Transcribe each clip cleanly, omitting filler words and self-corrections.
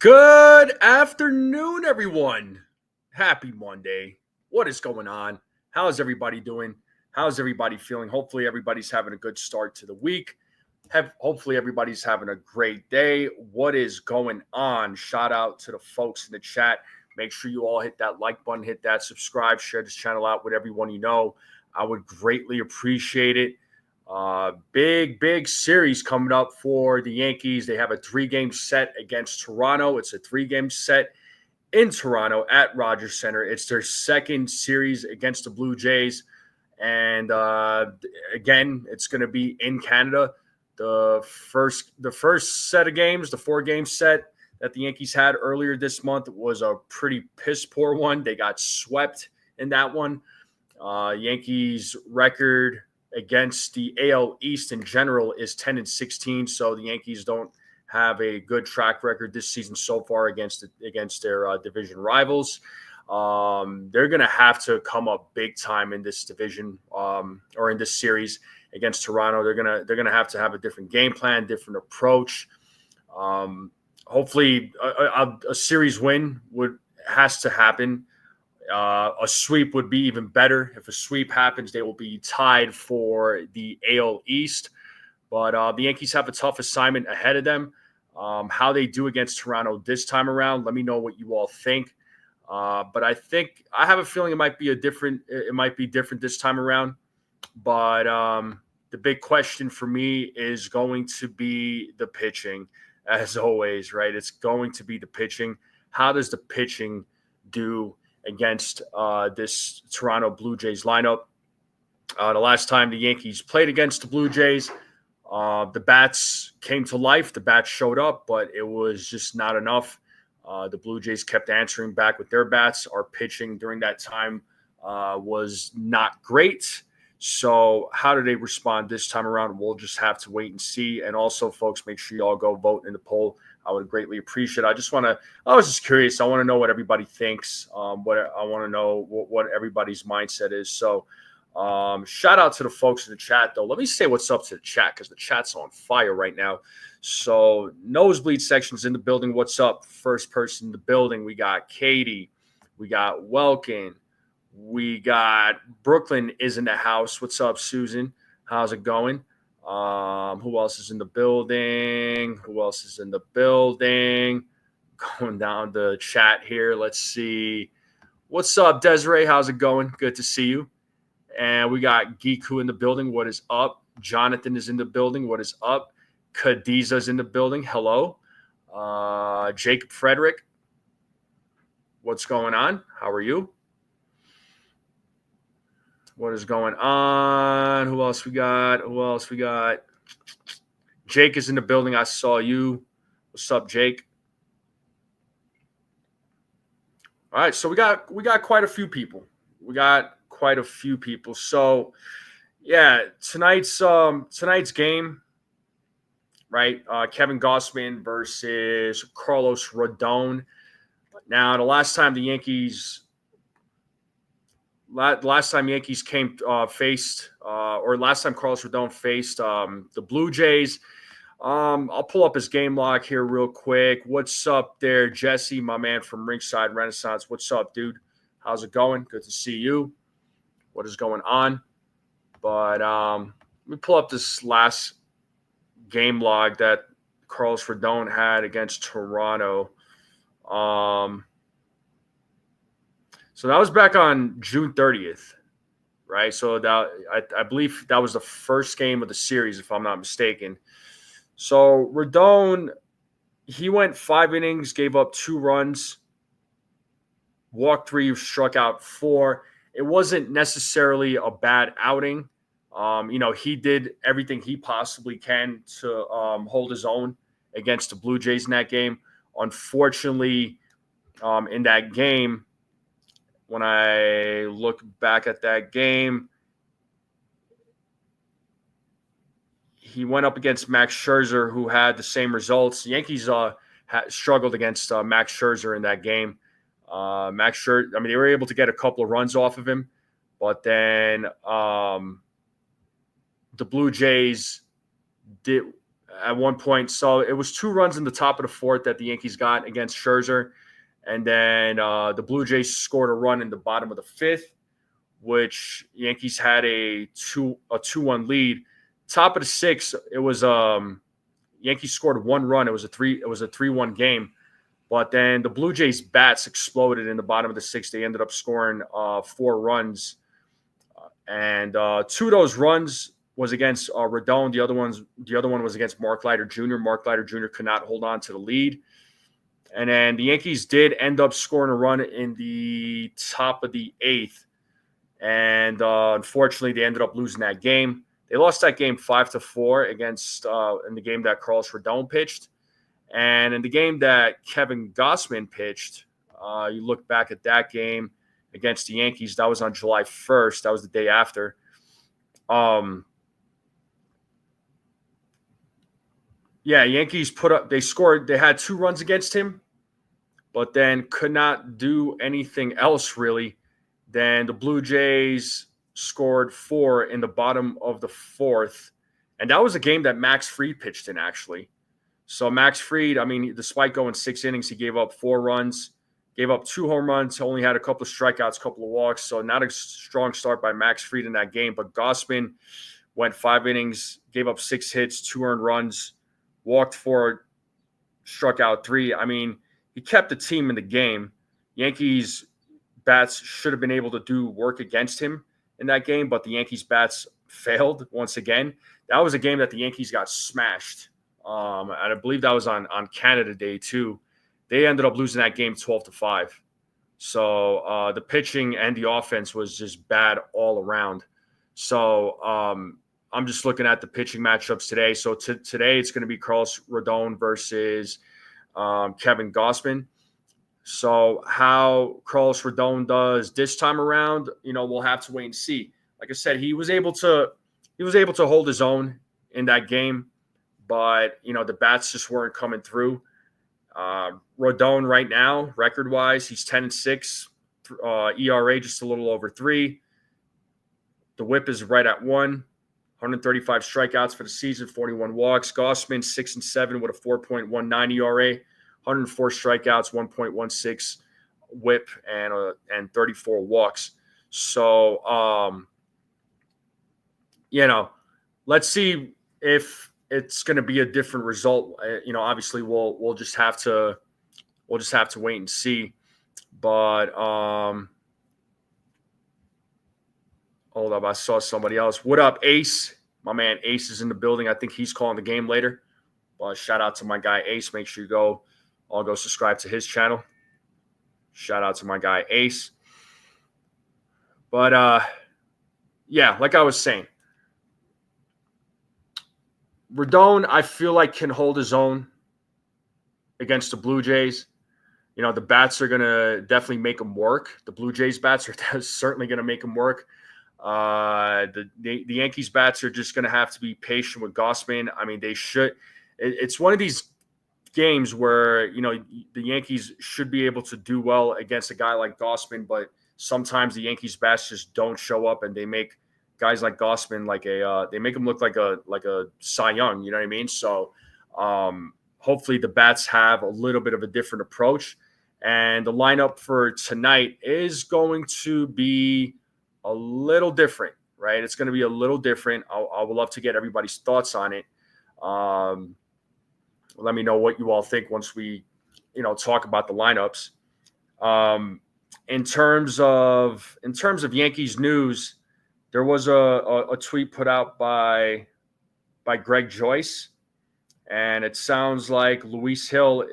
Good afternoon, everyone. Happy Monday. What is going on? How's everybody doing? How's everybody feeling? Hopefully, everybody's having a good start to the week. Hopefully, everybody's having a great day. What is going on? Shout out to the folks in the chat. Make sure you all hit that like button, hit that subscribe, share this channel out with everyone you know. I would greatly appreciate it. Big series coming up for the Yankees. They have a 3-game set against Toronto. It's a 3-game set in Toronto at Rogers Center. It's their second series against the Blue Jays. And again, it's going to be in Canada. The first set of games, the 4-game set that the Yankees had earlier this month was a pretty piss poor one. They got swept in that one. Yankees record against the AL East in general is 10-16, so the Yankees don't have a good track record this season so far against their division rivals. They're going to have to come up big time in this division or in this series against Toronto. They're going to have a different game plan, different approach. Hopefully, a series win has to happen. A sweep would be even better. If a sweep happens, they will be tied for the AL East. But the Yankees have a tough assignment ahead of them. How they do against Toronto this time around, let me know what you all think. But I have a feeling it might be different this time around. But the big question for me is going to be the pitching, as always, right? It's going to be the pitching. How does the pitching do against this Toronto Blue Jays lineup? The last time the Yankees played against the Blue Jays, the bats came to life. The bats showed up, but it was just not enough. The Blue Jays kept answering back with their bats. Our pitching during that time was not great. So how do they respond this time around? We'll just have to wait and see. And also, folks, make sure you all go vote in the poll. I would greatly appreciate it. I was just curious. I want to know what everybody thinks. I want to know what everybody's mindset is. So shout out to the folks in the chat, though. Let me say what's up to the chat because the chat's on fire right now. So nosebleed section's in the building. What's up? First person in the building. We got Katie. We got Welkin. We got Brooklyn is in the house. What's up, Susan? How's it going? Who else is in the building? Going down the chat here. Let's see. What's up, Desiree? How's it going? Good to see you. And we got Giku in the building. What is up? Jonathan is in the building. What is up? Khadiza's in the building. Hello. Jacob Frederick. What's going on? How are you? What is going on? Who else we got? Jake is in the building. I saw you. What's up, Jake? All right, so we got quite a few people. So, yeah, tonight's game, right? Kevin Gausman versus Carlos Rodon. Now, the last time Yankees came last time Carlos Rodon faced the Blue Jays. I'll pull up his game log here real quick. What's up there, Jesse, my man from Ringside Renaissance? What's up, dude? How's it going? Good to see you. What is going on? But let me pull up this last game log that Carlos Rodon had against Toronto. So that was back on June 30th, right? So that I believe that was the first game of the series, if I'm not mistaken. So Rodon, he went 5 innings, gave up 2 runs, walked 3, struck out 4. It wasn't necessarily a bad outing. He did everything he possibly can to hold his own against the Blue Jays in that game. Unfortunately, in that game, when I look back at that game, he went up against Max Scherzer, who had the same results. The Yankees struggled against Max Scherzer in that game. Max Scherzer, they were able to get a couple of runs off of him, but then the Blue Jays at one point. So it was 2 runs in the top of the fourth that the Yankees got against Scherzer. And then the Blue Jays scored a run in the bottom of the fifth, which Yankees had a 2-1 lead. Top of the sixth, it was Yankees scored 1 run. It was a 3-1 game. But then the Blue Jays bats exploded in the bottom of the sixth. They ended up scoring 4 runs. And 2 of those runs was against Rodon. The other one was against Mark Leiter Jr. Mark Leiter Jr. could not hold on to the lead. And then the Yankees did end up scoring a run in the top of the eighth. And unfortunately, they ended up losing that game. They lost that game 5-4 against in the game that Carlos Rodon pitched. And in the game that Kevin Gausman pitched, you look back at that game against the Yankees. That was on July 1st. That was the day after. Yankees scored. They had 2 runs against him, but then could not do anything else really. Then the Blue Jays scored 4 in the bottom of the fourth. And that was a game that Max Fried pitched in, actually. So Max Fried, despite going 6 innings, he gave up 4 runs, gave up 2 home runs, only had a couple of strikeouts, a couple of walks. So not a strong start by Max Fried in that game. But Gausman went 5 innings, gave up 6 hits, 2 earned runs, walked 4, struck out 3. He kept the team in the game. Yankees bats should have been able to do work against him in that game, but the Yankees bats failed once again. That was a game that the Yankees got smashed. And I believe that was on Canada Day too. They ended up losing that game 12-5. So the pitching and the offense was just bad all around. So I'm just looking at the pitching matchups today. So today it's going to be Carlos Rodon versus Kevin Gausman. So how Carlos Rodon does this time around, we'll have to wait and see. Like I said, he was able to hold his own in that game, but the bats just weren't coming through. Rodon right now, record-wise, he's 10-6, ERA just a little over 3. The WHIP is right at 1. 135 strikeouts for the season, 41 walks. Gausman 6-7 with a 4.19 ERA, 104 strikeouts, 1.16 WHIP, and 34 walks. So let's see if it's going to be a different result. Obviously we'll just have to wait and see. But hold up, I saw somebody else. What up, Ace? My man Ace is in the building. I think he's calling the game later. But shout out to my guy Ace. Make sure you go subscribe to his channel. Shout out to my guy Ace. But like I was saying, Rodon, I feel like, can hold his own against the Blue Jays. The bats are going to definitely make him work. The Blue Jays bats are certainly going to make him work. The Yankees bats are just going to have to be patient with Gausman. They should. It's one of these games where, the Yankees should be able to do well against a guy like Gausman, but sometimes the Yankees bats just don't show up, and they make guys like Gausman they make him look like a Cy Young, you know what I mean? So hopefully the bats have a little bit of a different approach, and the lineup for tonight is going to be a little different, right? It's going to be a little different. I would love to get everybody's thoughts on it. Let me know what you all think once we, talk about the lineups. In terms of Yankees news, there was a tweet put out by Greg Joyce, and it sounds like Luis Hill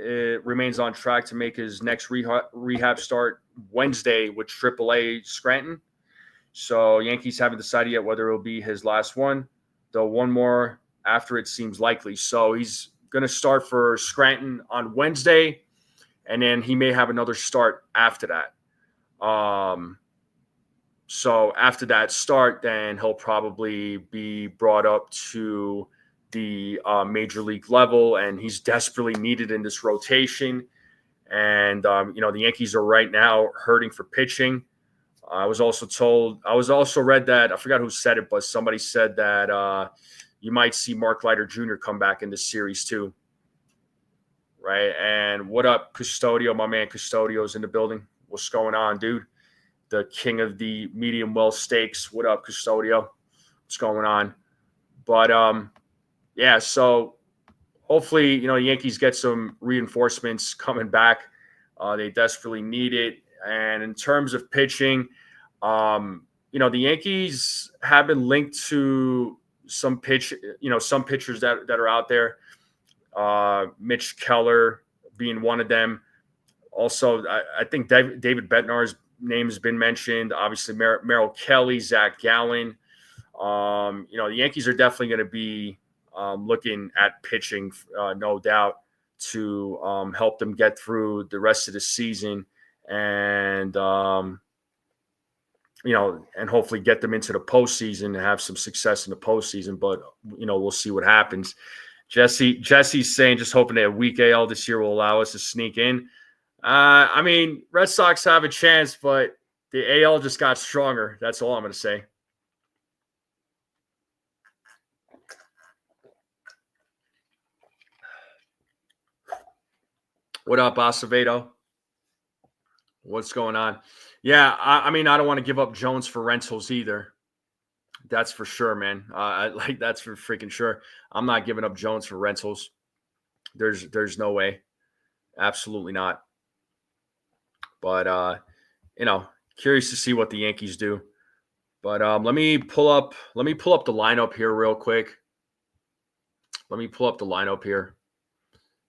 remains on track to make his next rehab start Wednesday with AAA Scranton. So Yankees haven't decided yet whether it will be his last one, though one more after it seems likely. So he's going to start for Scranton on Wednesday, and then he may have another start after that. So after that start, then he'll probably be brought up to the major league level, and he's desperately needed in this rotation. And, the Yankees are right now hurting for pitching. I was also read that, I forgot who said it, but somebody said that you might see Mark Leiter Jr. come back in this series too. Right. And what up, Custodio? My man Custodio's in the building. What's going on, dude? The king of the medium well steaks. What up, Custodio? What's going on? But yeah, so hopefully, the Yankees get some reinforcements coming back. They desperately need it. And in terms of pitching, the Yankees have been linked to some pitchers that are out there. Mitch Keller being one of them. Also, I think David Bednar's name has been mentioned. Obviously, Merrill Kelly, Zach Gallen. The Yankees are definitely going to be looking at pitching, no doubt, to help them get through the rest of the season and, and hopefully get them into the postseason and have some success in the postseason. But, we'll see what happens. Jesse's saying, just hoping that a weak AL this year will allow us to sneak in. Red Sox have a chance, but the AL just got stronger. That's all I'm going to say. What up, Acevedo? What's going on? Yeah, I don't want to give up Jones for rentals either. That's for sure, man. That's for freaking sure. I'm not giving up Jones for rentals. There's no way. Absolutely not. But curious to see what the Yankees do. But let me pull up the lineup here real quick. Let me pull up the lineup here.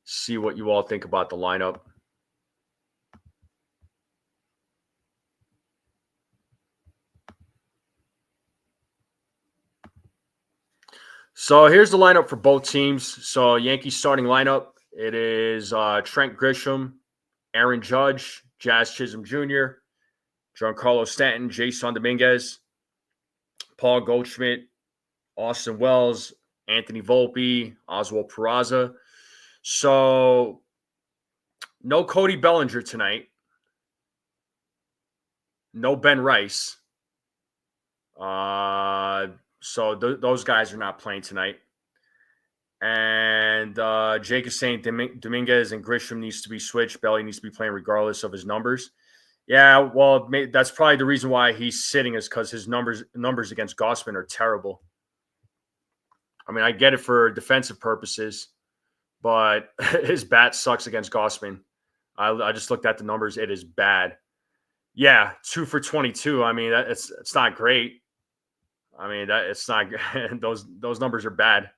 See what you all think about the lineup. So here's the lineup for both teams. So Yankees starting lineup, it is Trent Grisham, Aaron Judge, Jazz Chisholm Jr., Giancarlo Stanton, Jason Dominguez, Paul Goldschmidt, Austin Wells, Anthony Volpe, Oswald Peraza. So no Cody Bellinger tonight. No Ben Rice. So those guys are not playing tonight. And Jake is saying Dominguez and Grisham needs to be switched. Belly needs to be playing regardless of his numbers. Yeah, well, that's probably the reason why he's sitting is because his numbers against Gausman are terrible. I get it for defensive purposes, but his bat sucks against Gausman. I just looked at the numbers. It is bad. Yeah, 2 for 22. It's not great. It's not those numbers are bad.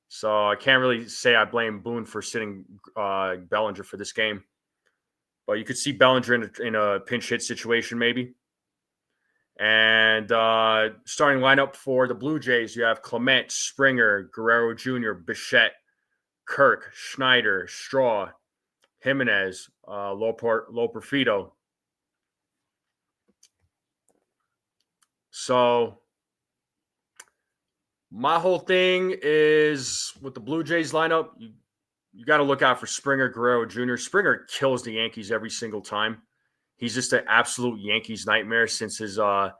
So I can't really say I blame Boone for sitting Bellinger for this game. But you could see Bellinger in a pinch hit situation maybe. And starting lineup for the Blue Jays, you have Clement, Springer, Guerrero Jr., Bichette, Kirk, Schneider, Straw, Jimenez, Loperfido. So my whole thing is with the Blue Jays lineup, you got to look out for Springer, Guerrero Jr. Springer kills the Yankees every single time. He's just an absolute Yankees nightmare since his, ever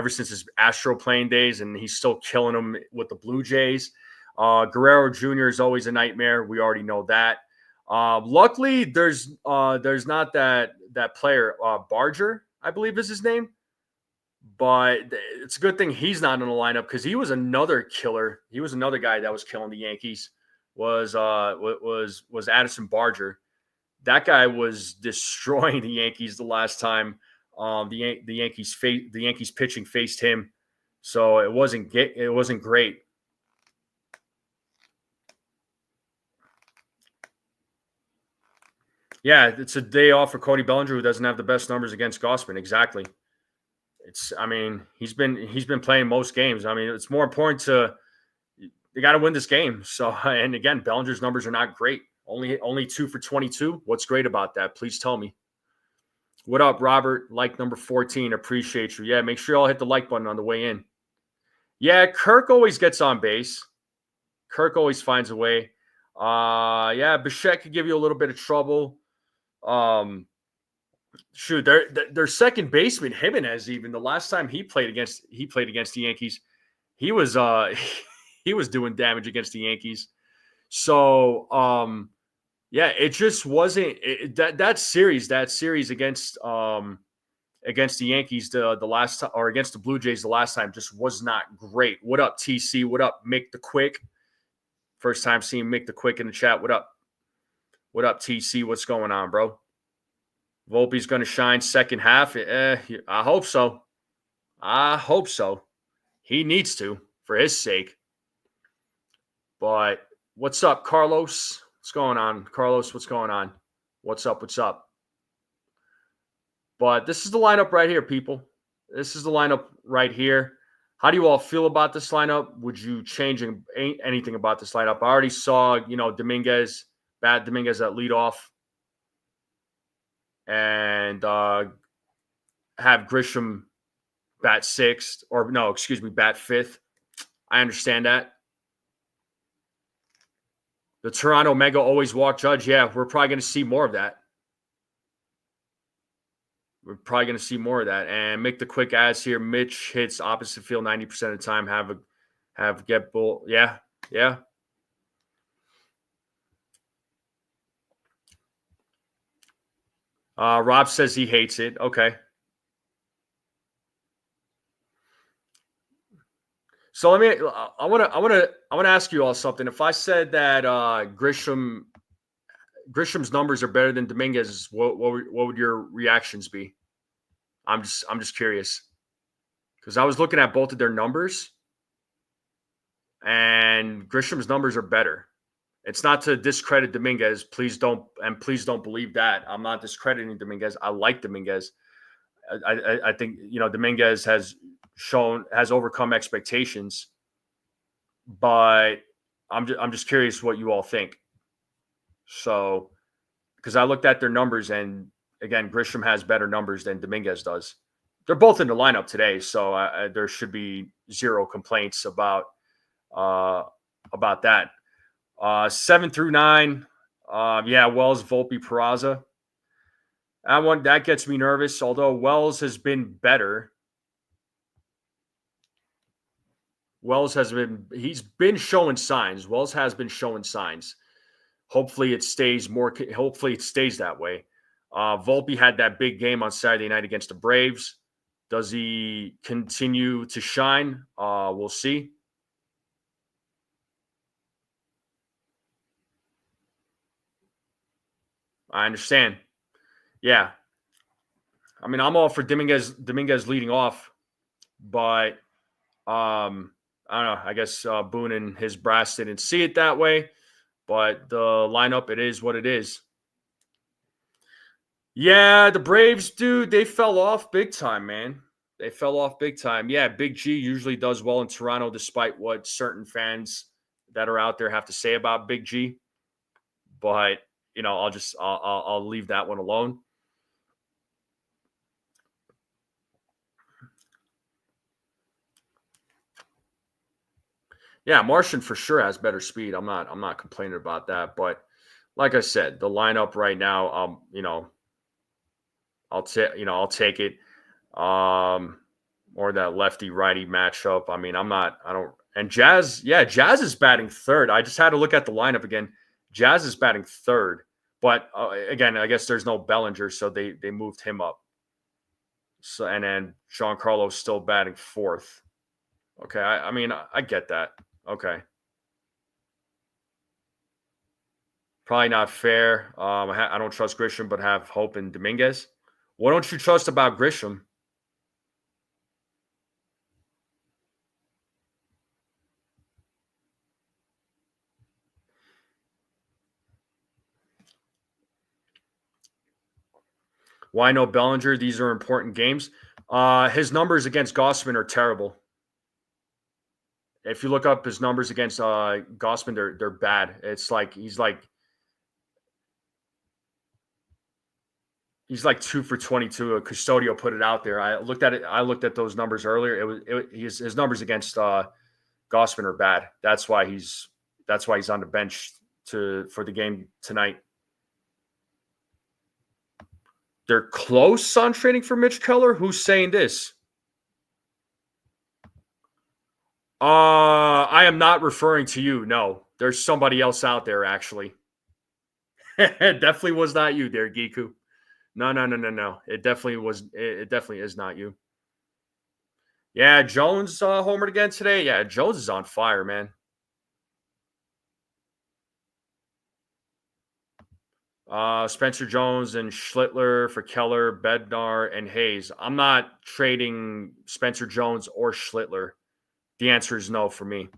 since his Astro playing days, and he's still killing them with the Blue Jays. Guerrero Jr. is always a nightmare. We already know that. Luckily, there's not that player, Barger, I believe is his name. But it's a good thing he's not in the lineup because he was another killer. He was another guy that was killing the Yankees. Was Addison Barger. That guy was destroying the Yankees the last time the Yankees pitching faced him. So it wasn't great. Yeah, it's a day off for Cody Bellinger, who doesn't have the best numbers against Gausman. Exactly. He's been playing most games. It's more important they got to win this game. So, and again, Bellinger's numbers are not great. Only 2 for 22. What's great about that? Please tell me. What up, Robert? Like number 14. Appreciate you. Yeah, make sure y'all hit the like button on the way in. Yeah, Kirk always gets on base. Kirk always finds a way. Yeah, Bichette could give you a little bit of trouble. Shoot, their second baseman Jimenez, even the last time he played against the Yankees, he was he was doing damage against the Yankees. So, yeah, it just wasn't that series against against the Yankees the last time, or against the Blue Jays the last time, just was not great. What up, TC? What up, Mick the Quick? First time seeing Mick the Quick in the chat. What up? What up, TC? What's going on, bro? Volpe's going to shine second half. I hope so. I hope so. He needs to, for his sake. But what's up, Carlos? What's going on? Carlos, what's going on? What's up? What's up? But this is the lineup right here, people. This is the lineup right here. How do you all feel about this lineup? Would you change anything about this lineup? I already saw, Dominguez at leadoff. And have Grisham bat sixth, or no, excuse me, bat fifth. I understand that. The Toronto Mega always walk Judge. Yeah, we're probably going to see more of that. We're probably going to see more of that. And make the quick ads here. Mitch hits opposite field 90% of the time. Have get bull. Yeah. Rob says he hates it. Okay. So I want to ask you all something. If I said that Grisham's numbers are better than Dominguez's, what would your reactions be? I'm just curious, because I was looking at both of their numbers, and Grisham's numbers are better. It's not to discredit Dominguez. Please don't believe that. I'm not discrediting Dominguez. I like Dominguez. I think Dominguez has overcome expectations, but I'm just curious what you all think. So, because I looked at their numbers, and again, Grisham has better numbers than Dominguez does. They're both in the lineup today, so there should be zero complaints about that. 7 through 9, Wells, Volpe, Peraza. That gets me nervous. Although Wells has been better. He's been showing signs. Wells has been showing signs. Hopefully it stays that way. Volpe had that big game on Saturday night against the Braves. Does he continue to shine? We'll see. I understand. Yeah. I mean, I'm all for Dominguez leading off, but I don't know. I guess Boone and his brass didn't see it that way, but the lineup, it is what it is. Yeah, the Braves, dude, they fell off big time, man. They fell off big time. Yeah, Big G usually does well in Toronto, despite what certain fans that are out there have to say about Big G. But I'll leave that one alone. Yeah, Martian for sure has better speed. I'm not complaining about that. But like I said, the lineup right now, I'll take it. Or that lefty righty matchup. I mean, and Jazz is batting third. I just had to look at the lineup again. Jazz is batting third. But again, I guess there's no Bellinger, so they moved him up. So, and then Giancarlo's still batting fourth. Okay, I get that. Okay. Probably not fair. I don't trust Grisham, but have hope in Dominguez. What don't you trust about Grisham? Why no Bellinger? These are important games. His numbers against Gossman are terrible. If you look up his numbers against Gossman, they're bad. It's like he's like 2 for 22. Custodio put it out there. I looked at it. I looked at those numbers earlier. His numbers against Gossman are bad. That's why he's on the bench for the game tonight. They're close on trading for Mitch Keller. Who's saying this? I am not referring to you. No, there's somebody else out there actually. It definitely was not you there, Giku. No, no, no, no, no. It definitely was. It definitely is not you. Yeah, Jones homered again today. Yeah, Jones is on fire, man. Spencer Jones and Schlittler for Keller, Bednar, and Hayes. I'm not trading Spencer Jones or Schlittler. The answer is no for me.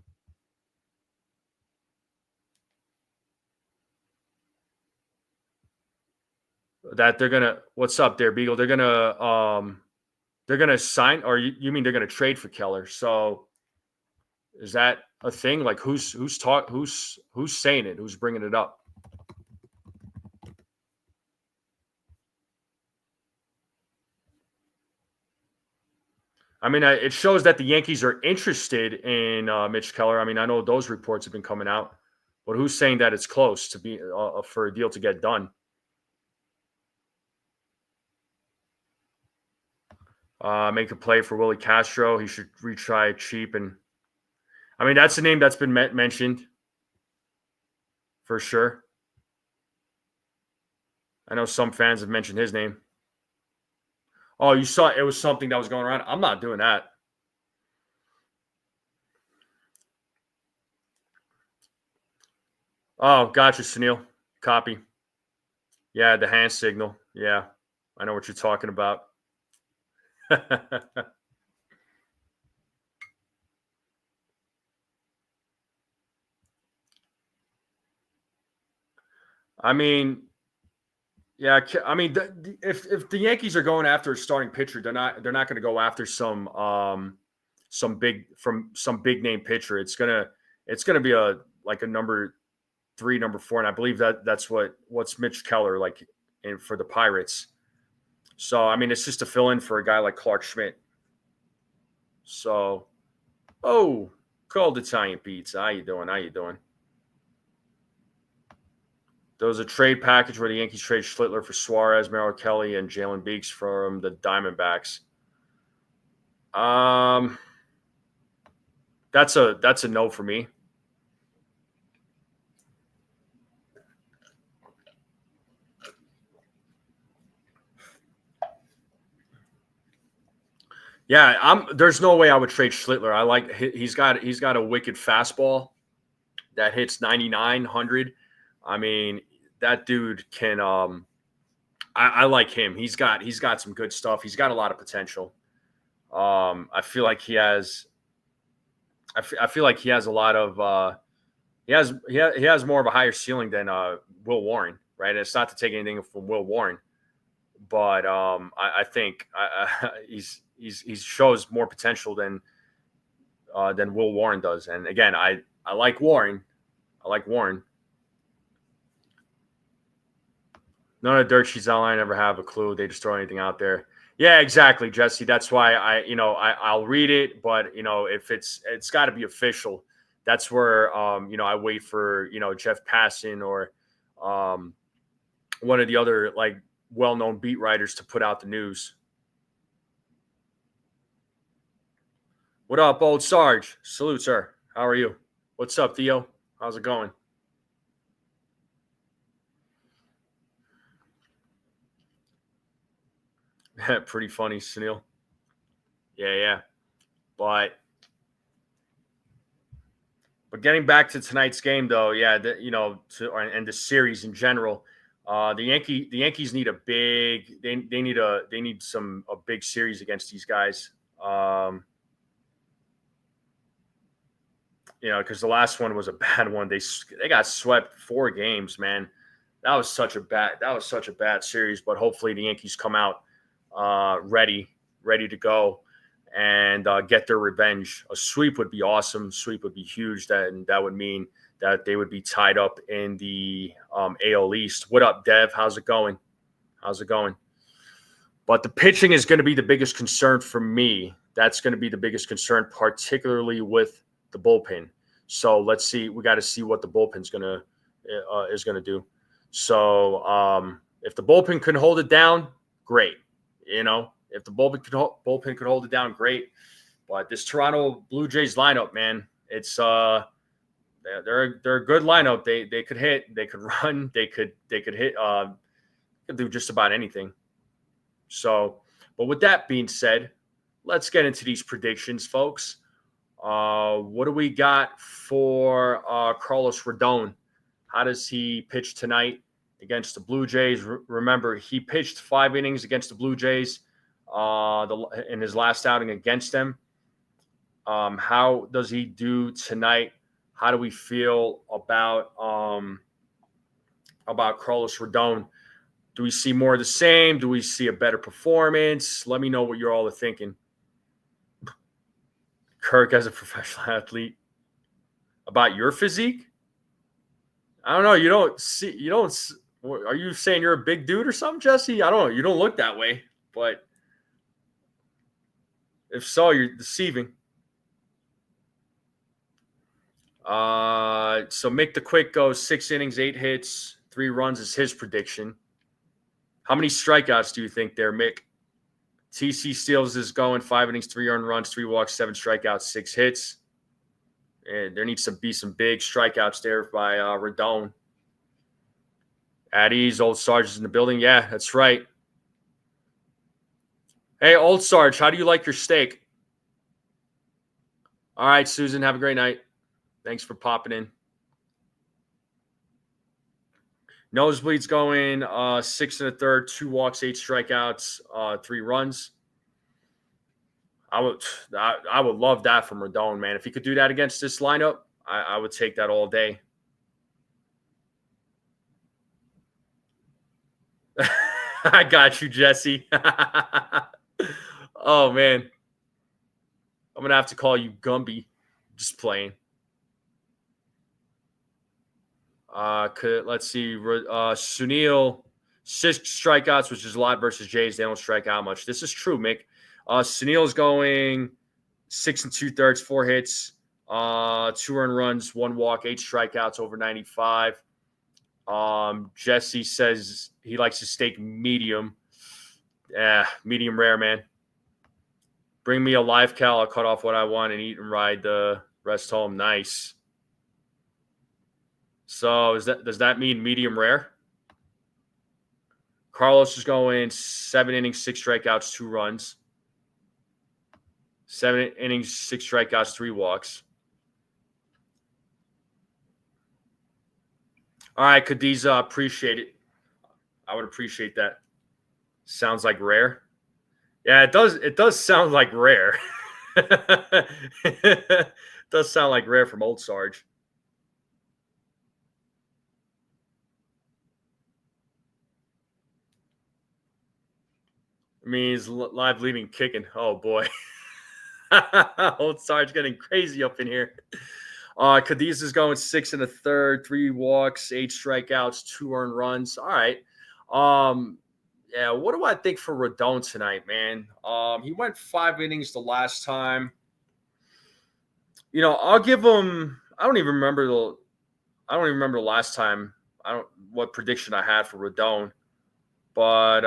That they're gonna. What's up there, Beagle? They're gonna sign, or you mean they're gonna trade for Keller? So is that a thing? Like who's saying it? Who's bringing it up? I mean, it shows that the Yankees are interested in Mitch Keller. I mean, I know those reports have been coming out, but who's saying that it's close to be for a deal to get done? Make a play for Willie Castro. He should retry cheap, and I mean that's a name that's been mentioned for sure. I know some fans have mentioned his name. Oh, you saw it was something that was going around. I'm not doing that. Oh, gotcha, Sunil. Copy. Yeah, the hand signal. Yeah, I know what you're talking about. I mean, yeah, I mean, if the Yankees are going after a starting pitcher, they're not going to go after some big name pitcher. It's gonna be a like a number three, number four, and I believe that's what's Mitch Keller like for the Pirates. So I mean, it's just a fill in for a guy like Clark Schmidt. So, oh, cold Italian pizza. How you doing? How you doing? There was a trade package where the Yankees trade Schlittler for Suarez, Merrill Kelly, and Jalen Beeks from the Diamondbacks. Um, that's a no for me. Yeah, there's no way I would trade Schlittler. I like he's got a wicked fastball that hits 99, 100. I mean, that dude can I like him. He's got some good stuff. He's got a lot of potential. I feel like he has I feel like he has a lot of he has more of a higher ceiling than Will Warren, right? And it's not to take anything from Will Warren, but I think he shows more potential than Will Warren does. And again, I like Warren. I like Warren. None of the dirt sheets online ever have a clue. They just throw anything out there. Yeah, exactly, Jesse. That's why I'll read it, but if it's got to be official. That's where I wait for Jeff Passan or um, one of the other like well-known beat writers to put out the news. What up, old Sarge? Salute, sir. How are you? What's up, Theo? How's it going? Pretty funny, Sunil. Yeah, yeah. But getting back to tonight's game, though, yeah, and the series in general, the Yankees need a big they need some a big series against these guys. Because the last one was a bad one. They got swept 4 games, man. That was such a bad series. But hopefully the Yankees come out ready to go and get their revenge. A sweep would be awesome. Sweep would be huge. That would mean that they would be tied up in the AL East. What up, Dev? How's it going? How's it going? But the pitching is going to be the biggest concern for me. That's going to be the biggest concern, particularly with the bullpen. So let's see. We got to see what the bullpen's is going to do. So if the bullpen can hold it down, great. If the bullpen could hold it down, great. But this Toronto Blue Jays lineup, man, it's they're a good lineup. They could hit, they could run, they could hit, could do just about anything. So, but with that being said, let's get into these predictions, folks. What do we got for Carlos Rodon? How does he pitch tonight against the Blue Jays? Remember, he pitched 5 innings against the Blue Jays in his last outing against them. How does he do tonight? How do we feel about Carlos Rodon? Do we see more of the same? Do we see a better performance? Let me know what you're all thinking. Kirk as a professional athlete. About your physique? I don't know. You don't. Are you saying you're a big dude or something, Jesse? I don't know. You don't look that way, but if so, you're deceiving. So Mick the Quick goes 6 innings, 8 hits, 3 runs is his prediction. How many strikeouts do you think there, Mick? TC Steels is going 5 innings, 3 earned runs, 3 walks, 7 strikeouts, 6 hits. And there needs to be some big strikeouts there by Rodon. At ease, Old Sarge is in the building. Yeah, that's right. Hey, Old Sarge, how do you like your steak? All right, Susan, have a great night. Thanks for popping in. Nosebleed's going 6 1/3, 2 walks, 8 strikeouts, 3 runs. I would love that from Rodon, man. If he could do that against this lineup, I would take that all day. I got you, Jesse. Oh, man. I'm going to have to call you Gumby. Just playing. Let's see. Sunil, 6 strikeouts, which is a lot versus Jays. They don't strike out much. This is true, Mick. Sunil's going 6 2/3, 4 hits, 2 earned runs, 1 walk, 8 strikeouts, over 95. Jesse says he likes his steak medium. Yeah, medium rare, man. Bring me a live cow. I'll cut off what I want and eat and ride the rest home. Nice. So does that mean medium rare? Carlos is going 7 innings, 6 strikeouts, 2 runs. 7 innings, 6 strikeouts, 3 walks. All right, Cadiza, appreciate it. I would appreciate that. Sounds like rare. Yeah, it does. It does sound like rare. It does sound like rare from Old Sarge. It means live leading kicking. Oh boy. Old Sarge getting crazy up in here. Cadiz is going 6 1/3, 3 walks, 8 strikeouts, 2 earned runs. All right. Yeah, what do I think for Rodon tonight, man? He went 5 innings the last time. You know, I'll give him. I don't even remember the last time. What prediction I had for Rodon, but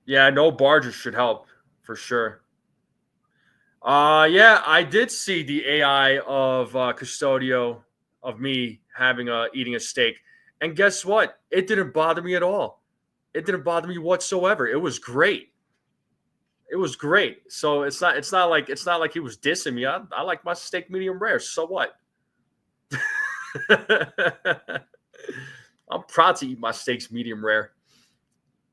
yeah, no Barger should help for sure. Yeah, I did see the AI of Custodio of me eating a steak, and guess what? It didn't bother me at all. It didn't bother me whatsoever. It was great. It was great. So it's not like he was dissing me. I like my steak medium rare. So what? I'm proud to eat my steaks medium rare.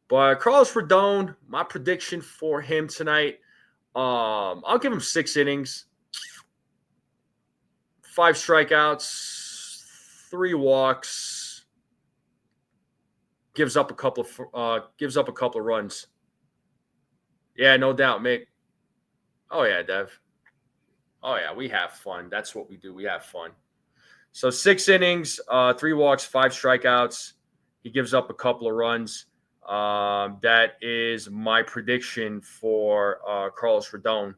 But Carlos Rodon, my prediction for him tonight. I'll give him 6 innings, 5 strikeouts, 3 walks. Gives up a couple of runs. Yeah, no doubt, Mick. Oh yeah, Dev. Oh yeah, we have fun. That's what we do. We have fun. So 6 innings, 3 walks, 5 strikeouts. He gives up a couple of runs. That is my prediction for Carlos Rodon.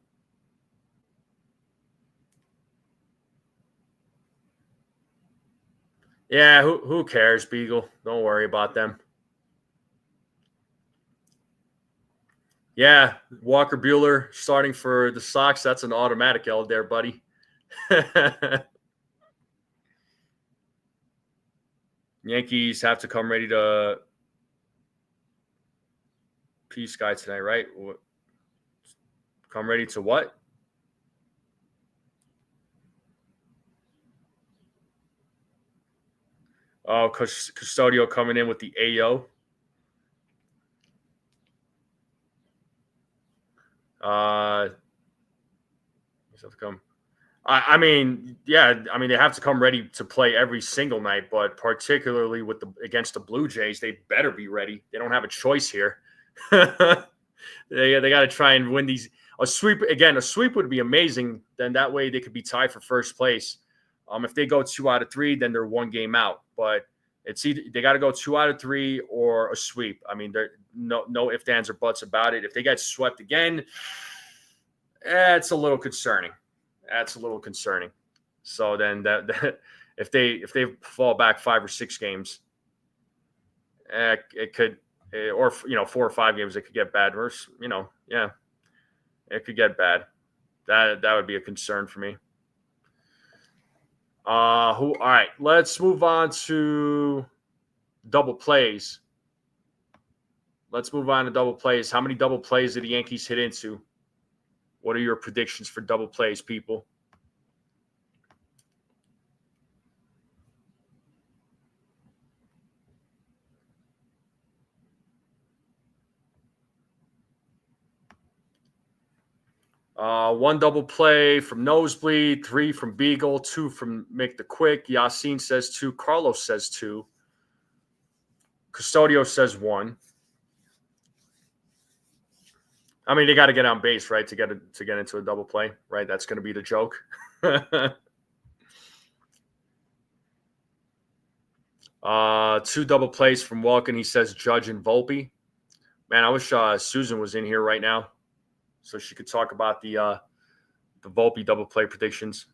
Yeah, who cares, Beagle? Don't worry about them. Yeah, Walker Buehler starting for the Sox. That's an automatic L there, buddy. Yankees have to come ready to Peace Guy tonight, right? Come ready to what? Oh, Custodio coming in with the AO. Have to come. I mean, yeah, I mean they have to come ready to play every single night, but particularly with against the Blue Jays, they better be ready. They don't have a choice here. They got to try and win these. A sweep again. A sweep would be amazing. Then that way they could be tied for first place. If they go 2 out of 3, then they're 1 game out. But it's either they got to go 2 out of 3 or a sweep. I mean, there no ifs, ands, or buts about it. If they get swept again, it's a little concerning. That's a little concerning. So then that if they fall back 5 or 6 games, it could, or 4 or 5 games, it could get bad. Versus yeah, it could get bad. That would be a concern for me. All right, let's move on to double plays. Let's move on to double plays. How many double plays did the Yankees hit into? What are your predictions for double plays, people? One double play from Nosebleed, 3 from Beagle, 2 from Make the Quick. Yasin says 2. Carlos says 2. Custodio says 1. I mean, they got to get on base, right, to get into a double play, right? That's going to be the joke. 2 double plays from Walken. He says Judge and Volpe. Man, I wish Susan was in here right now so she could talk about the Volpe double play predictions.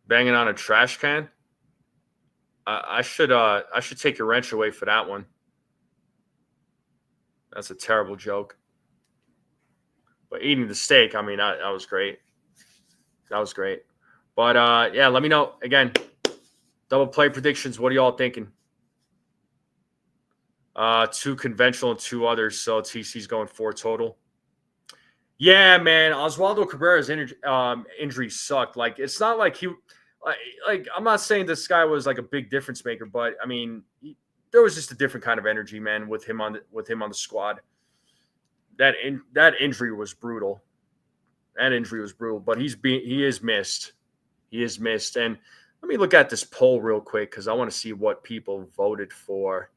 Banging on a trash can. I should take your wrench away for that one. That's a terrible joke. But eating the steak, I mean, that was great. That was great. But yeah, let me know again. Double play predictions. What are y'all thinking? 2 conventional and 2 others. So TC's going 4 total. Yeah, man. Oswaldo Cabrera's injury sucked. Like, it's not like he, like I'm not saying this guy was like a big difference maker, but I mean, there was just a different kind of energy, man, with him on the squad. That injury was brutal. That injury was brutal, but he is missed. He is missed. And let me look at this poll real quick because I want to see what people voted for.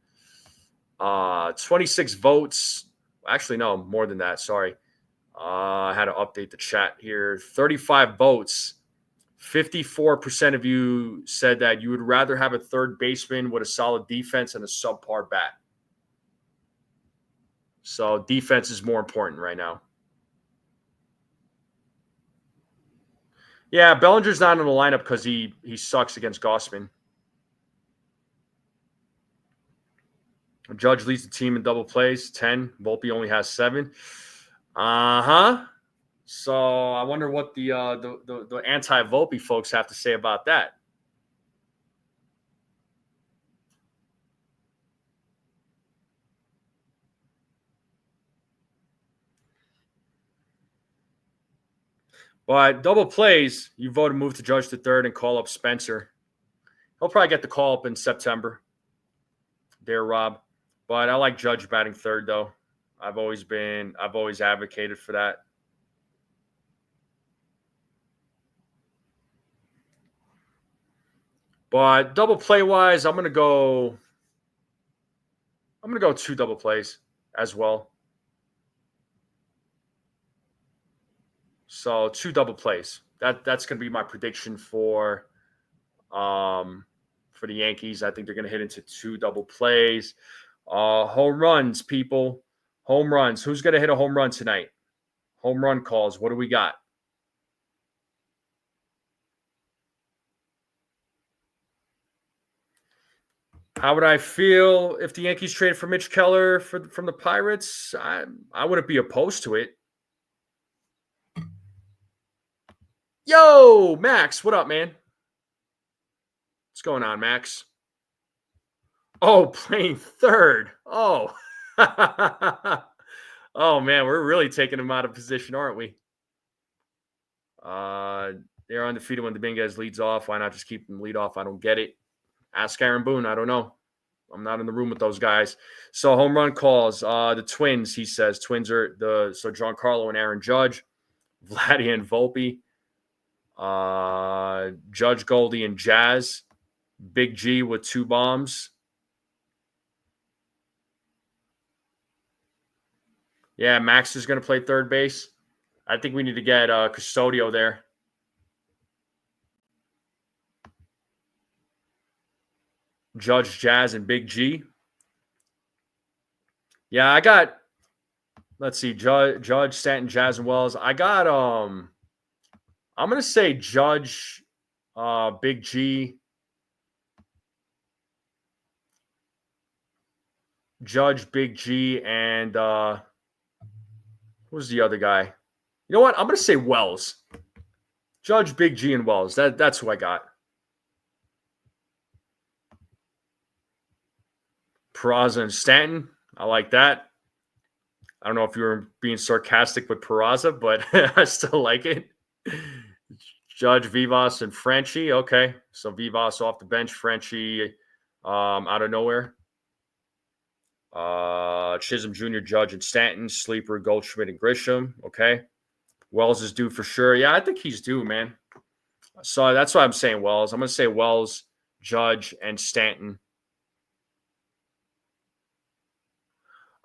26 votes. Actually, no, more than that. Sorry. I had to update the chat here. 35 votes. 54% of you said that you would rather have a third baseman with a solid defense and a subpar bat. So defense is more important right now. Yeah, Bellinger's not in the lineup because he sucks against Gossman. Judge leads the team in double plays, 10. Volpe only has 7. So I wonder what the anti-Volpe folks have to say about that. But double plays, you vote to move to Judge to third and call up Spencer. He'll probably get the call up in September. There, Rob. But I like Judge batting third, though. I've always advocated for that. But double play wise, I'm gonna go 2 double plays as well. So 2 double plays. That's gonna be my prediction for the Yankees. I think they're gonna hit into 2 double plays. Home runs, people. Home runs. Who's gonna hit a home run tonight? Home run calls. What do we got? How would I feel if the Yankees traded for Mitch Keller from the Pirates? I wouldn't be opposed to it. Yo, Max, what up, man? What's going on, Max? Oh, playing third. Oh. Oh, man, we're really taking him out of position, aren't we? They're undefeated when Dominguez leads off. Why not just keep him lead off? I don't get it. Ask Aaron Boone. I don't know. I'm not in the room with those guys. So home run calls. The Twins, he says. Twins are so Giancarlo and Aaron Judge, Vladdy and Volpe, Judge Goldie and Jazz, Big G with 2 bombs. Yeah, Max is going to play third base. I think we need to get Custodio there. Judge, Jazz, and Big G. Yeah, I got, let's see, Judge, Stanton, Jazz, and Wells. I got, I'm going to say Judge, Big G, Judge, Big G, and who's the other guy? You know what? I'm going to say Wells. Judge, Big G, and Wells. That's who I got. Peraza and Stanton. I like that. I don't know if you were being sarcastic with Peraza, but I still like it. Judge, Vivas, and Frenchie. Okay. So Vivas off the bench, Frenchie out of nowhere. Chisholm Jr., Judge, and Stanton. Sleeper, Goldschmidt, and Grisham. Okay. Wells is due for sure. Yeah, I think he's due, man. So that's why I'm saying Wells. I'm going to say Wells, Judge, and Stanton.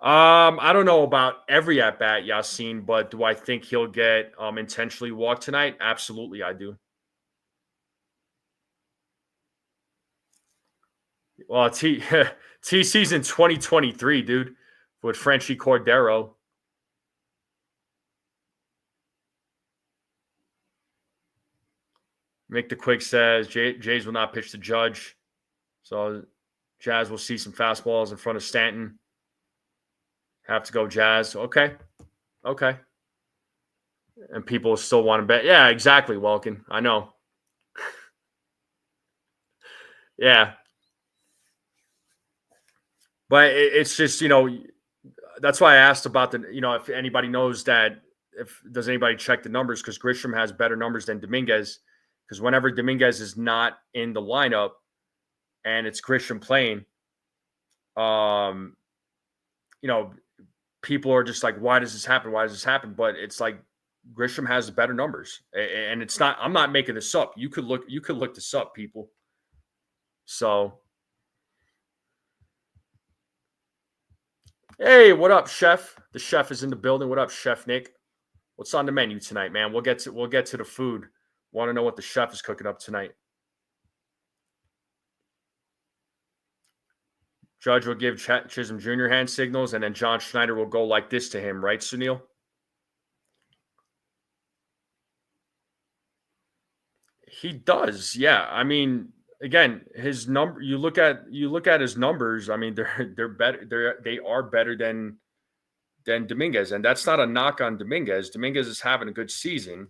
I don't know about every at bat, Yasin, but do I think he'll get intentionally walked tonight? Absolutely, I do. Well, T season 2023, dude, with Frenchie Cordero. Mick the Quick says Jays will not pitch to Judge, so Jazz will see some fastballs in front of Stanton. Have to go Jazz. Okay. And people still want to bet. Yeah, exactly, Welkin. I know. Yeah. But it's just, that's why I asked about if anybody knows that, does anybody check the numbers? Because Grisham has better numbers than Dominguez. Because whenever Dominguez is not in the lineup and it's Grisham playing, people are just like, why does this happen? But it's like Grisham has better numbers. And it's not, I'm not making this up. You could look this up, people. So, hey, what up, Chef? The chef is in the building. What up, Chef Nick? What's on the menu tonight, man? We'll get to the food. Want to know what the chef is cooking up tonight? Judge will give Chisholm Jr. hand signals, and then John Schneider will go like this to him, right, Sunil? He does, yeah. I mean, again, his number. You look at his numbers. I mean, they're better. They are better than Dominguez, and that's not a knock on Dominguez. Dominguez is having a good season,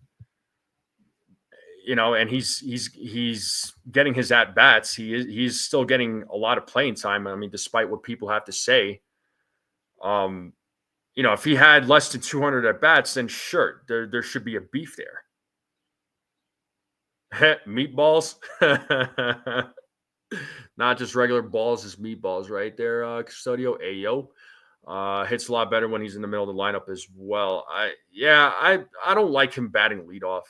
and he's getting his at bats. He's still getting a lot of playing time. I mean, despite what people have to say, if he had less than 200 at bats, then sure, there should be a beef there. Meatballs, not just regular balls, as meatballs, right there, Custodio. Ayo. Hits a lot better when he's in the middle of the lineup as well. I don't like him batting leadoff.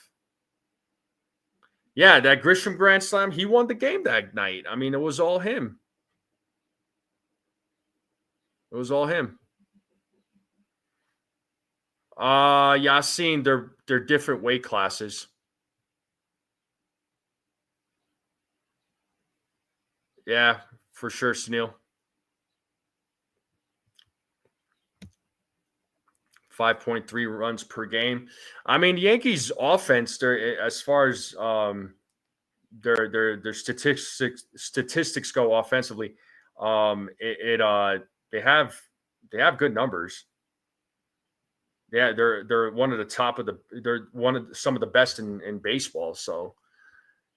Yeah, that Grisham grand slam, he won the game that night. I mean, it was all him. Yasin, they're different weight classes. Yeah, for sure, Sunil. 5.3 runs per game. I mean, the Yankees' offense, they're, as far as their statistics go offensively, They have good numbers. Yeah, they're one of the top of they're some of the best in baseball. So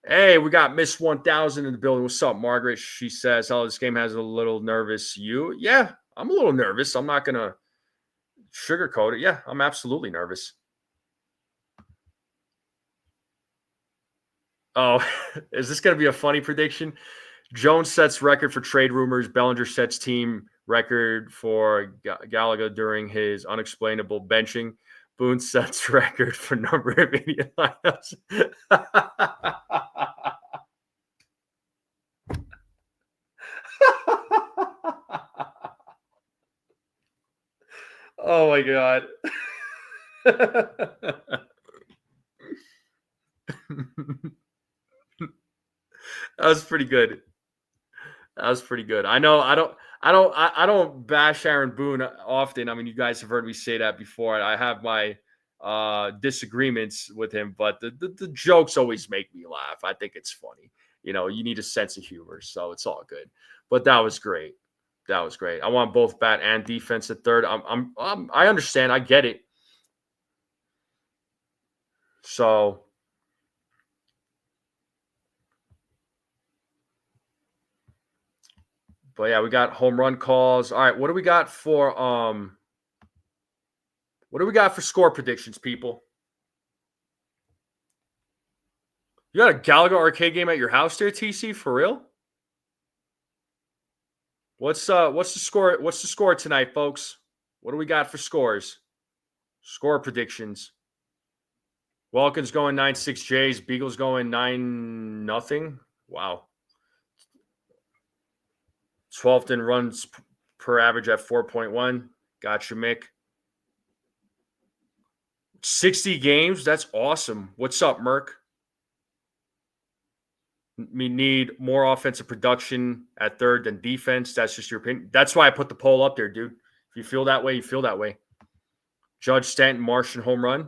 hey, we got Miss 1000 in the building. What's up, Margaret? She says, "Oh, this game has a little nervous you." Yeah, I'm a little nervous. I'm not gonna sugarcoat it. Yeah, I'm absolutely nervous. Oh, is this gonna be a funny prediction? Jones sets record for trade rumors. Bellinger sets team record for Gallagher during his unexplainable benching. Boone sets record for number of Indian lineups. Oh my god. That was pretty good. That was pretty good. I know I don't bash Aaron Boone often. I mean, you guys have heard me say that before. I have my disagreements with him, but the jokes always make me laugh. I think it's funny. You need a sense of humor, so it's all good. But that was great. That was great. I want both bat and defense at third. I understand. I get it. So but yeah, we got home run calls. All right, what do we got for score predictions, people? You got a Gallagher arcade game at your house there, TC, for real? What's the score? What's the score tonight, folks? What do we got for scores? Score predictions. Welkin's going 9-6 Jays. Beagle's going 9-0. Wow. 12th in runs per average at 4.1. Gotcha, Mick. 60 games. That's awesome. What's up, Merc? We need more offensive production at third than defense. That's just your opinion. That's why I put the poll up there, dude. If you feel that way, you feel that way. Judge, Stanton, Martian home run.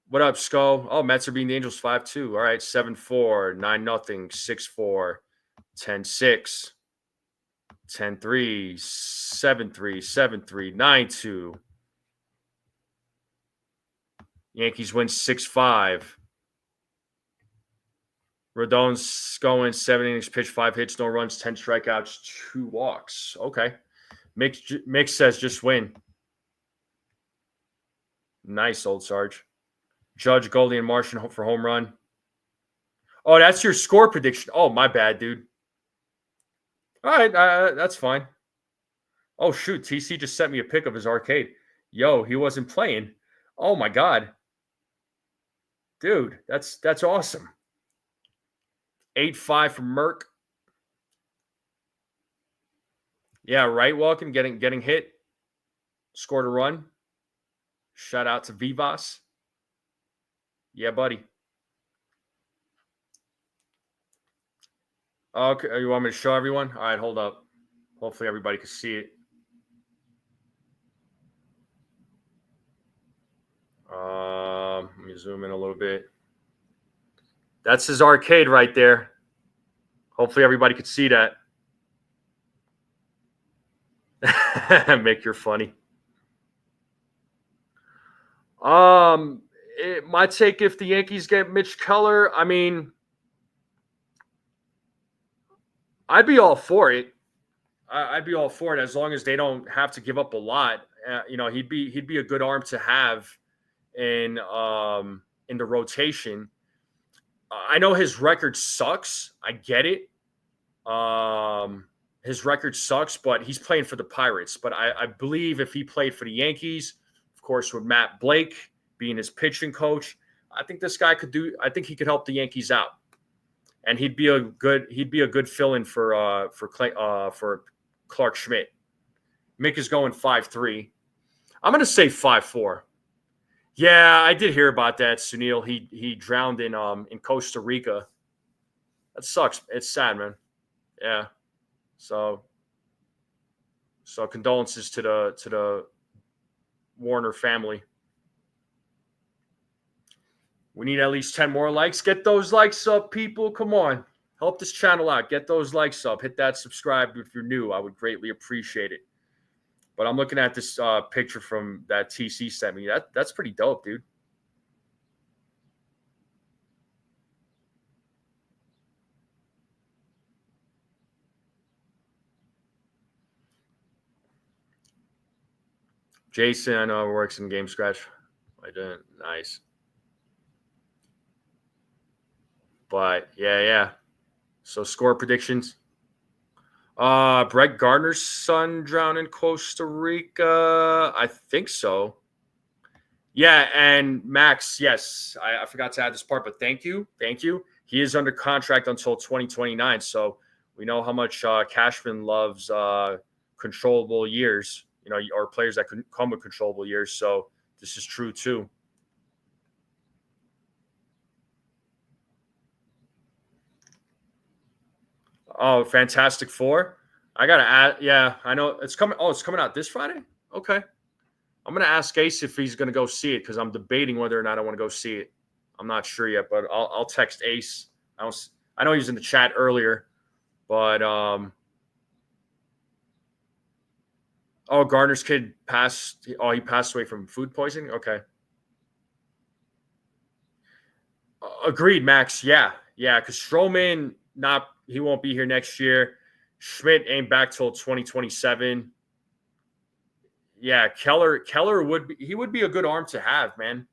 What up, Skull? Oh, Mets are beating the Angels 5-2. All right, 7-4, 9-0, 6-4, 10-6, 10-3, 7-3, 7-3, 9-2. Yankees win 6-5. Rodon's going 7 innings, pitch 5 hits, no runs, 10 strikeouts, 2 walks. Okay. Mick says just win. Nice, old Sarge. Judge, Goldie, and Martian for home run. Oh, that's your score prediction. Oh, my bad, dude. All right, that's fine. Oh, shoot. TC just sent me a pic of his arcade. Yo, he wasn't playing. Oh, my God. Dude, that's awesome. 8-5 from Merck. Yeah, right, Welcome. Getting hit. Scored a run. Shout out to Vivas. Yeah, buddy. Okay, you want me to show everyone? All right, hold up. Hopefully everybody can see it. Let me zoom in a little bit. That's his arcade right there. Hopefully everybody could see that. Make your funny. My take, if the Yankees get Mitch Keller, I mean, I'd be all for it. I'd be all for it as long as they don't have to give up a lot. He'd be a good arm to have in the rotation. I know his record sucks. I get it. His record sucks, but he's playing for the Pirates. But I believe if he played for the Yankees, of course, with Matt Blake being his pitching coach, I think this guy I think he could help the Yankees out, and he'd be a good fill-in for Clark Schmidt. Mick is going 5-3. I'm going to say 5-4. Yeah, I did hear about that, Sunil. He drowned in Costa Rica. That sucks. It's sad, man. Yeah. So condolences to the Warner family. We need at least 10 more likes. Get those likes up, people. Come on. help this channel out. Get those likes up. Hit that subscribe if you're new. I would greatly appreciate it. But I'm looking at this picture from that TC sent me. That's pretty dope, dude. Jason, I know, works in Game Scratch. I didn't. Nice. But yeah. So score predictions. Brett Gardner's son drowned in Costa Rica. I think so. Yeah, and Max, yes, I forgot to add this part, but thank you. He is under contract until 2029, so we know how much Cashman loves controllable years, or players that can come with controllable years. So this is true too. Oh, Fantastic Four. I gotta add. Yeah, I know it's coming. Oh, it's coming out this Friday. Okay, I'm gonna ask Ace if he's gonna go see it because I'm debating whether or not I want to go see it. I'm not sure yet, but I'll text Ace. I know he was in the chat earlier, but oh, Gardner's kid passed. Oh, he passed away from food poisoning. Okay, agreed, Max. Yeah, because Stroman he won't be here next year. Schmidt ain't back till 2027. Yeah, Keller would be a good arm to have, man.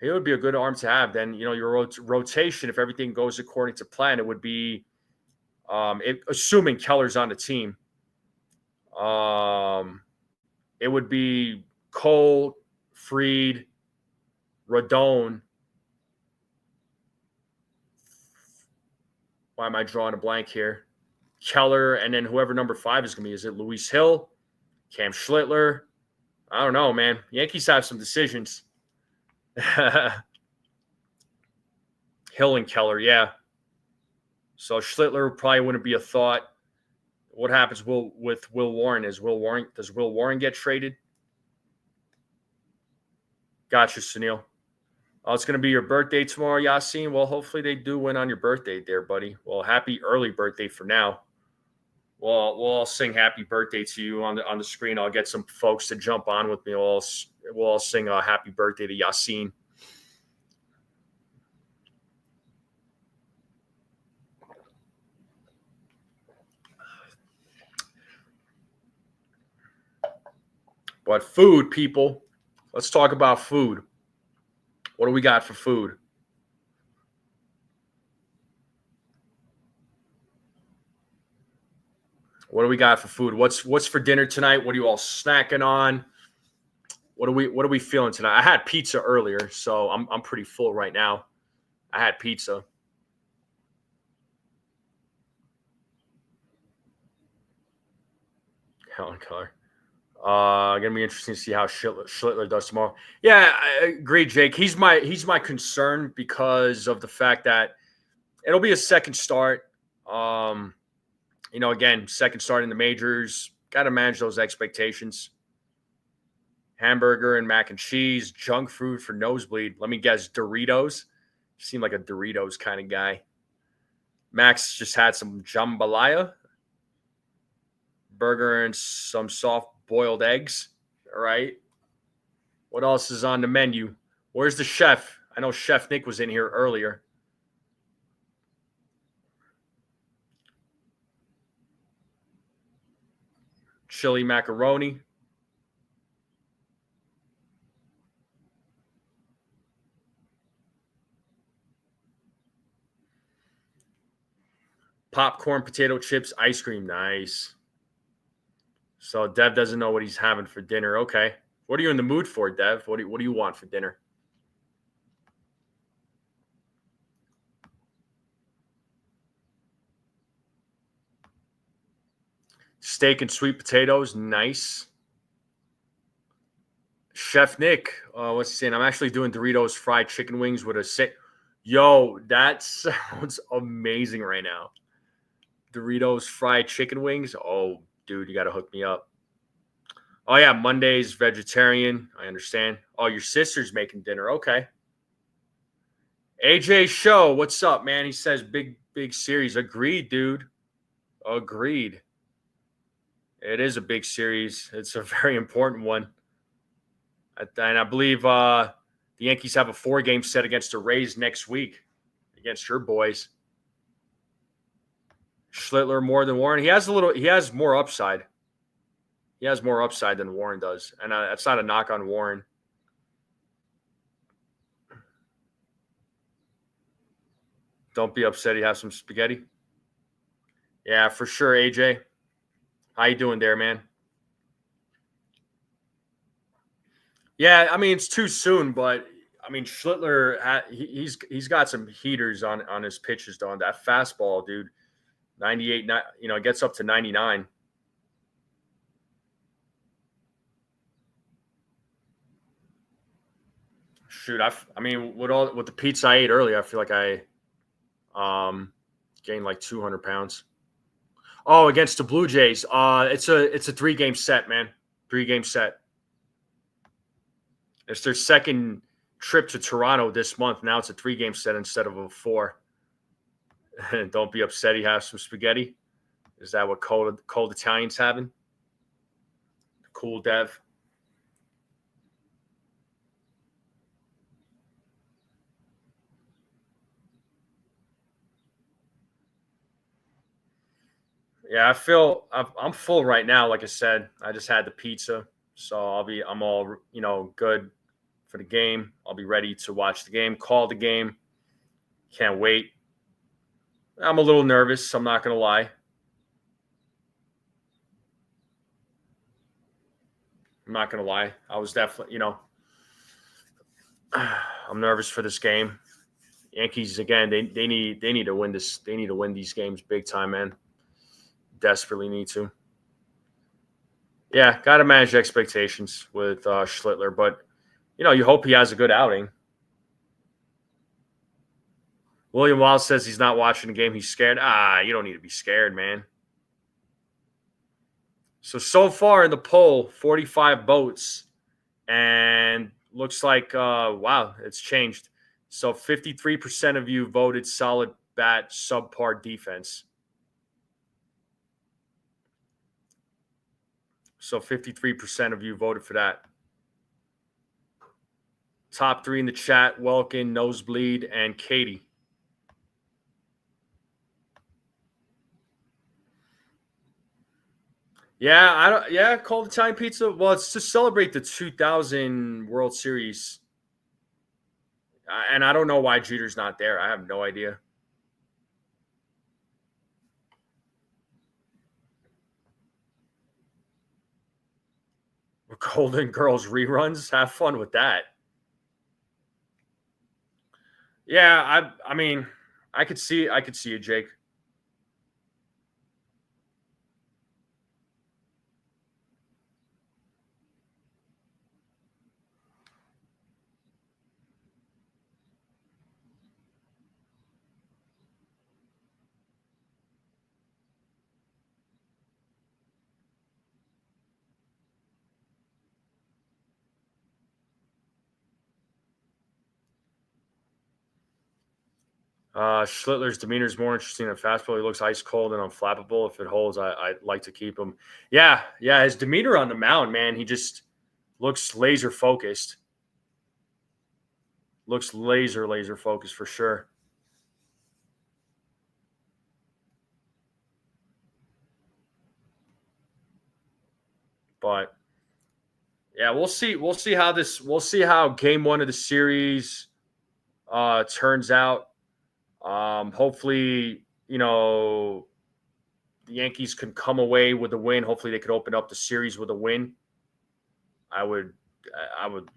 He would be a good arm to have. Then your rotation, if everything goes according to plan, it would be, assuming Keller's on the team, it would be Cole, Freed, Rodon. Why am I drawing a blank here? Keller, and then whoever number 5 is going to be. Is it Luis Hill? Cam Schlittler? I don't know, man. Yankees have some decisions. Hill and Keller, yeah. So Schlittler probably wouldn't be a thought. What happens with Will Warren? Does Will Warren get traded? Gotcha, Sunil. Oh, it's going to be your birthday tomorrow, Yassine. Well, hopefully they do win on your birthday there, buddy. Well, happy early birthday for now. We'll all sing happy birthday to you on the screen. I'll get some folks to jump on with me. We'll all sing a happy birthday to Yassine. But food, people. Let's talk about food. What do we got for food? What do we got for food? What's for dinner tonight? What are you all snacking on? What are we feeling tonight? I had pizza earlier, so I'm pretty full right now. I had pizza. Helen Keller. Gonna be interesting to see how Schlittler does tomorrow. Yeah, I agree, Jake. He's my concern because of the fact that it'll be a second start. Again, second start in the majors. Got to manage those expectations. Hamburger and mac and cheese, junk food for nosebleed. Let me guess, Doritos. You seem like a Doritos kind of guy. Max just had some jambalaya, burger, and some soft boiled eggs. All right. What else is on the menu? Where's the chef? I know Chef Nick was in here earlier. Chili macaroni. Popcorn, potato chips, ice cream. Nice. So Dev doesn't know what he's having for dinner. Okay. What are you in the mood for, Dev? What do you want for dinner? Steak and sweet potatoes. Nice. Chef Nick, what's he saying? I'm actually doing Doritos fried chicken wings with a sit. Yo, that sounds amazing right now. Doritos fried chicken wings. Oh, dude, you got to hook me up. Oh, yeah, Monday's vegetarian. I understand. Oh, your sister's making dinner. Okay. AJ Show, what's up, man? He says big series. Agreed, dude. Agreed. It is a big series. It's a very important one. And I believe the Yankees have a 4-game set against the Rays next week against your boys. Schlittler more than Warren. He has more upside. He has more upside than Warren does. And that's not a knock on Warren. Don't be upset he has some spaghetti. Yeah, for sure, AJ. How you doing there, man? Yeah, I mean, it's too soon, but I mean, Schlittler, he's got some heaters on his pitches, though. On that fastball, dude, 98, it gets up to 99. Shoot, I mean, with the pizza I ate earlier, I feel like I gained like 200 pounds. Oh, against the Blue Jays, it's a 3-game set, man. 3-game set. It's their second trip to Toronto this month. Now it's a 3-game set instead of a 4. Don't be upset he has some spaghetti. Is that what cold Italians having? Cool Dev. Yeah, I'm full right now. Like I said, I just had the pizza, so I'm all good for the game. I'll be ready to watch the game, call the game. Can't wait. I'm a little nervous. I'm not gonna lie. I'm not gonna lie. I was definitely, I'm nervous for this game. Yankees again. They need to win this. They need to win these games big time, man. Desperately need to. Yeah, got to manage expectations with Schlittler, but you hope he has a good outing. William Wild says he's not watching the game. He's scared. You don't need to be scared, man. So far in the poll, 45 votes, and looks like wow, it's changed. So 53% of you voted solid bat, subpar defense. So 53% of you voted for that. Top 3 in the chat: Welkin, Nosebleed, and Katie. Yeah, cold Italian pizza. Well, it's to celebrate the 2000 World Series, and I don't know why Jeter's not there. I have no idea. Golden Girls reruns. Have fun with that. Yeah, I mean, I could see it, Jake. Schlittler's demeanor is more interesting than fastball. He looks ice cold and unflappable. If it holds, I'd like to keep him. Yeah. His demeanor on the mound, man, he just looks laser focused. Looks laser focused for sure. But yeah, we'll see. We'll see how game 1 of the series turns out. Hopefully, the Yankees can come away with a win. Hopefully they could open up the series with a win. I would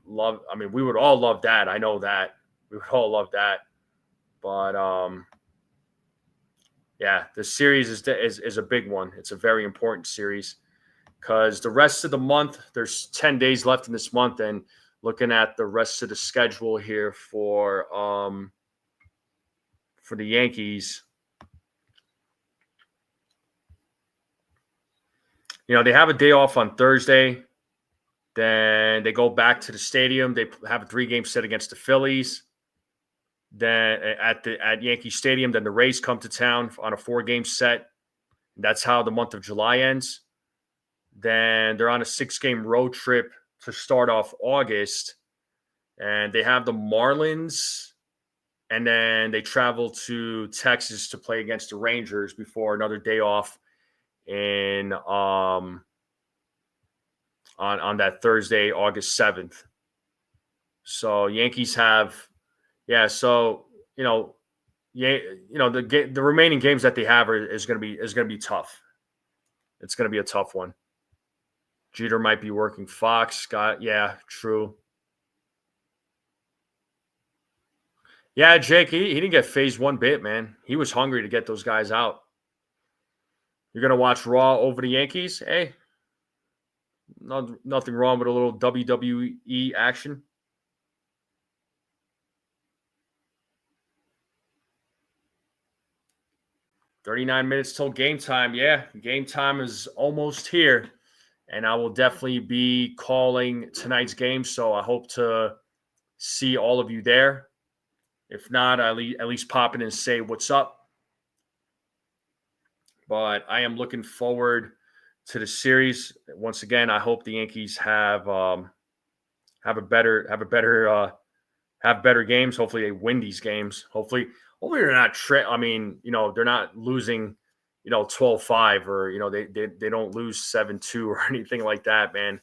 love, I mean, we would all love that. I know that. We would all love that. But yeah, the series is a big one. It's a very important series because the rest of the month, there's 10 days left in this month, and looking at the rest of the schedule here for the Yankees, they have a day off on Thursday. Then they go back to the stadium. They have a 3-game set against the Phillies. Then at Yankee Stadium, then the Rays come to town on a 4-game set. That's how the month of July ends. Then they're on a 6-game road trip to start off August, and they have the Marlins, and then they travel to Texas to play against the Rangers before another day off in on that Thursday, August 7th. So Yankees have, So the remaining games that they have is going to be tough. It's going to be a tough one. Jeter might be working Fox. Scott, yeah, true. Yeah, Jake, he didn't get phased one bit, man. He was hungry to get those guys out. You're going to watch Raw over the Yankees? Hey, nothing wrong with a little WWE action. $39 till game time. Yeah, game time is almost here. And I will definitely be calling tonight's game. So I hope to see all of you there. If not, at least pop in and say what's up. But I am looking forward to the series. Once again, I hope the Yankees have better games. Hopefully they win these games. Hopefully they're not they're not losing 12-5 or they don't lose 7-2 or anything like that, man.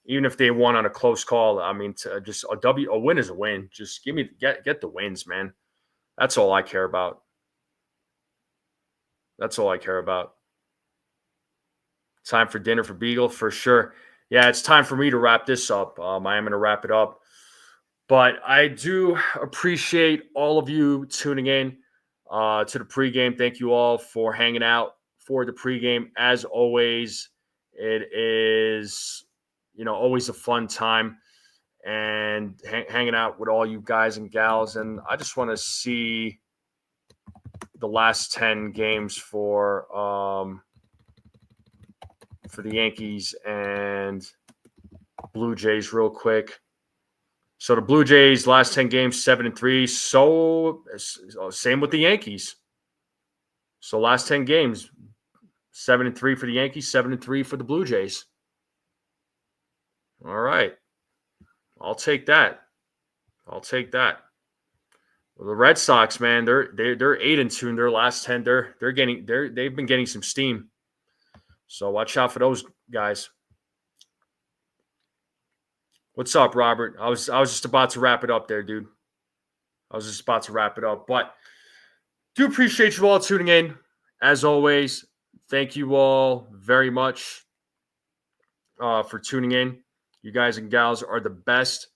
Even if they won on a close call, I mean, just a win is a win. Just get the wins, man. That's all I care about. That's all I care about. Time for dinner for Beagle for sure. Yeah, it's time for me to wrap this up. I am going to wrap it up. But I do appreciate all of you tuning in to the pregame. Thank you all for hanging out for the pregame. As always, it is, always a fun time and hanging out with all you guys and gals. And I just want to see the last 10 games for the Yankees and Blue Jays real quick. So the Blue Jays last 10 games, 7-3. So same with the Yankees. So last 10 games, 7-3 for the Yankees, 7-3 for the Blue Jays. All right. I'll take that. Well, the Red Sox, man, they're 8-2 in their last 10. They've been getting some steam. So watch out for those guys. What's up, Robert? I was just about to wrap it up there, dude. But do appreciate you all tuning in. As always, thank you all very much for tuning in. You guys and gals are the best.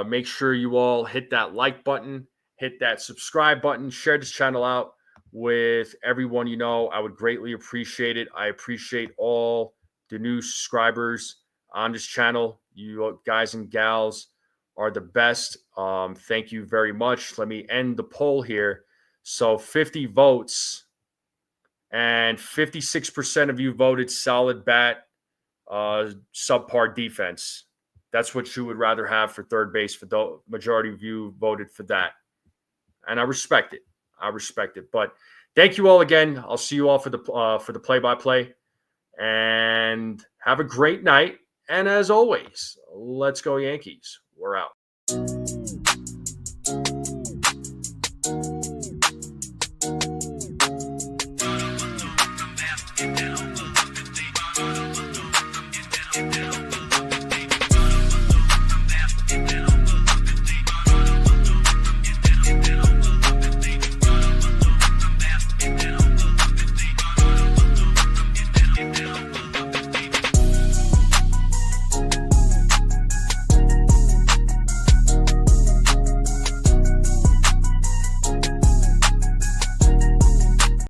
Make sure you all hit that like button, hit that subscribe button, share this channel out with everyone you know. I would greatly appreciate it. I appreciate all the new subscribers on this channel. You guys and gals are the best. Thank you very much. Let me end the poll here. So 50 votes and 56% of you voted solid bat, subpar defense. That's what you would rather have for third base. For the majority of you voted for that. And I respect it. But thank you all again. I'll see you all for the play-by-play. And have a great night. And as always, let's go Yankees. We're out.